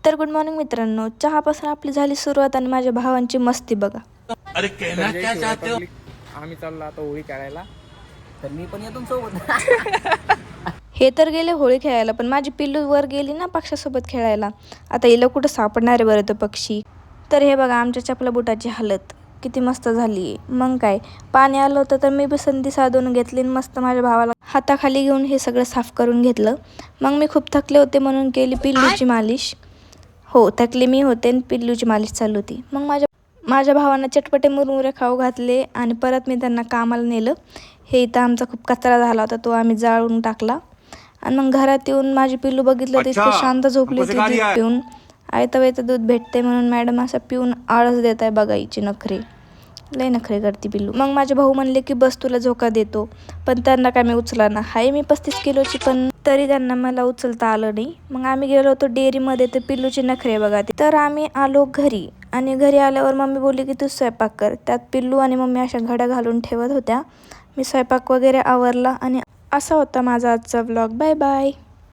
तर good morning मित्रांनो, चहापासून आपली झाली सुरुवात आणि माझ्या भावांची मस्ती बघा. अरे कहना क्या चाहते हो? आम्ही चाललो आता होळी खेळायला, तर मी पण येतो सोबत. हे तर गेले होळी खेळायला, पण माझी पिल्लू वर गेली ना पक्षासोबत खेळायला. आता हिला कुठं सापडणार आहे बरं तो पक्षी. तर हे बघा आमच्या चपला बुटाची हालत किती मस्त झाली आहे. मग काय, पाणी आलं होतं तर मी बी संधी साधून घेतली आणि मस्त माझ्या भावाला हाताखाली घेऊन हे सगळं साफ करून घेतलं. मग मी खूप थकले होते म्हणून केली पिल्लूची मालिश. हो, थकली मी होते आणि पिल्लूची मालिश चालू होती. मग माझ्या भावांना चटपटे मुरमुरे खाऊ घातले आणि परत मी त्यांना कामाला नेलं. हे इथं आमचा खूप कचरा झाला होता, तो आम्ही जाळून टाकला. आणि मग घरात येऊन माझी पिल्लू बघितलं तर इतकं शांत झोपली होती. दूध पिऊन आयतं वेळचं दूध भेटते म्हणून मॅडम असं पिऊन आळस देत आहे बघायची. नखरे लय नखरे करते पिल्लू. मग माझे भाऊ म्हणले की बस तुला झोका देतो, पण त्यांना काय मी उचला ना. हाय मी 35 किलोची, पण तरी त्यांना मला उचलता आलं नाही. मग आम्ही गेलो होतो डेअरीमध्ये, तर पिल्लूची नखरे बघा. तर आम्ही आलो घरी आणि घरी आल्यावर मम्मी बोलली की तू स्वयंपाक कर. त्यात पिल्लू आणि मम्मी अशा घड्या घालून ठेवत होत्या. मी स्वयंपाक वगैरे आवरला आणि असा होता माझा आजचा व्लॉग. Bye bye.